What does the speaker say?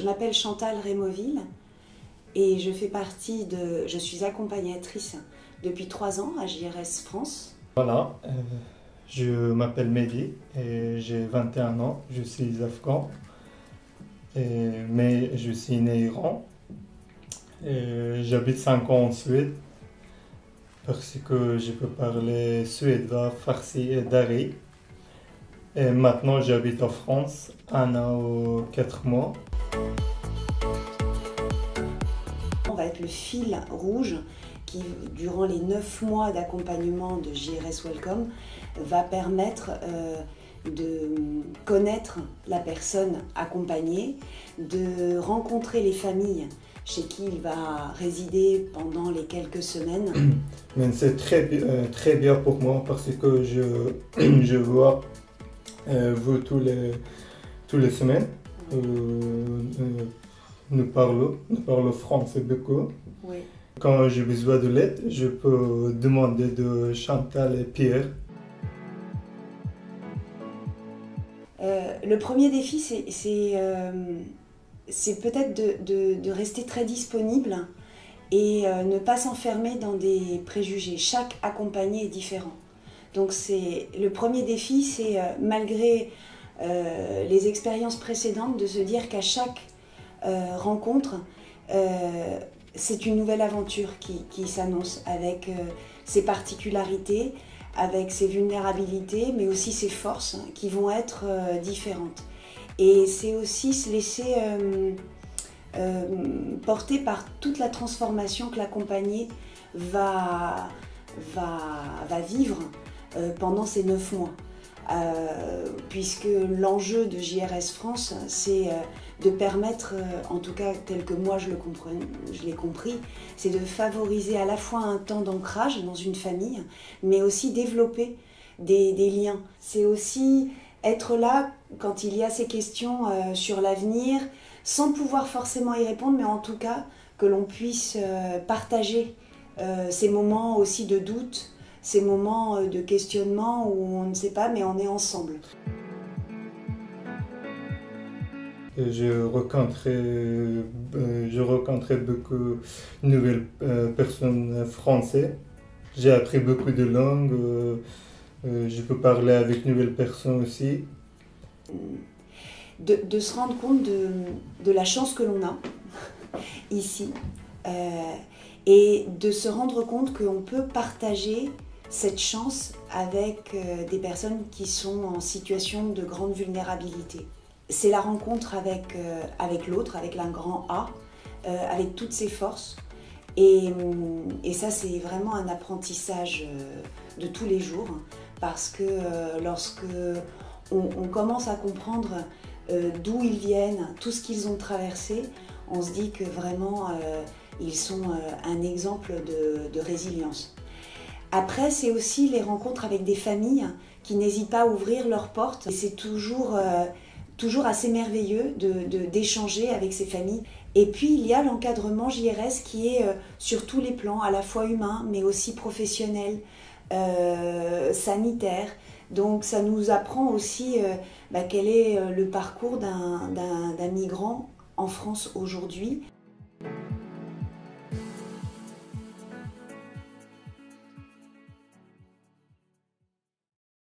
m'appelle Chantal Rémoville et je suis accompagnatrice depuis 3 ans à JRS France. Voilà, je m'appelle Mehdi et j'ai 21 ans, je suis afghan, mais je suis né en Iran. J'habite 5 ans en Suède parce que je peux parler suédois, farsi et dari. Et maintenant j'habite en France, 1 an ou 4 mois. On va être le fil rouge qui, durant les 9 mois d'accompagnement de JRS Welcome, va permettre de connaître la personne accompagnée, de rencontrer les familles chez qui il va résider pendant les quelques semaines. Mais c'est très bien pour moi parce que je vois vous tous les semaines. Nous parlons français beaucoup. Oui. Quand j'ai besoin de l'aide, je peux demander de Chantal et Pierre. Le premier défi, c'est peut-être de rester très disponible et ne pas s'enfermer dans des préjugés. Chaque accompagné est différent. Donc le premier défi, c'est malgré les expériences précédentes, de se dire qu'à chaque rencontre, c'est une nouvelle aventure qui s'annonce avec ses particularités, avec ses vulnérabilités, mais aussi ses forces qui vont être différentes. Et c'est aussi se laisser porter par toute la transformation que l'accompagné va vivre pendant ces 9 mois. Puisque l'enjeu de JRS France, c'est de permettre, en tout cas tel que moi je l'ai compris, c'est de favoriser à la fois un temps d'ancrage dans une famille, mais aussi développer des liens. C'est aussi être là quand il y a ces questions sur l'avenir, sans pouvoir forcément y répondre, mais en tout cas que l'on puisse partager ces moments aussi de doute, ces moments de questionnement où on ne sait pas, mais on est ensemble. Je rencontrais beaucoup de nouvelles personnes françaises. J'ai appris beaucoup de langues. Je peux parler avec de nouvelles personnes aussi. De se rendre compte de la chance que l'on a ici et de se rendre compte qu'on peut partager cette chance avec des personnes qui sont en situation de grande vulnérabilité. C'est la rencontre avec l'autre, avec un grand A, avec toutes ses forces. Et ça, c'est vraiment un apprentissage de tous les jours, parce que lorsque on commence à comprendre d'où ils viennent, tout ce qu'ils ont traversé, on se dit que vraiment ils sont un exemple de résilience. Après, c'est aussi les rencontres avec des familles qui n'hésitent pas à ouvrir leurs portes. Et c'est toujours assez merveilleux d'échanger avec ces familles. Et puis, il y a l'encadrement JRS qui est sur tous les plans, à la fois humain, mais aussi professionnel, sanitaire. Donc, ça nous apprend aussi quel est le parcours d'un migrant en France aujourd'hui.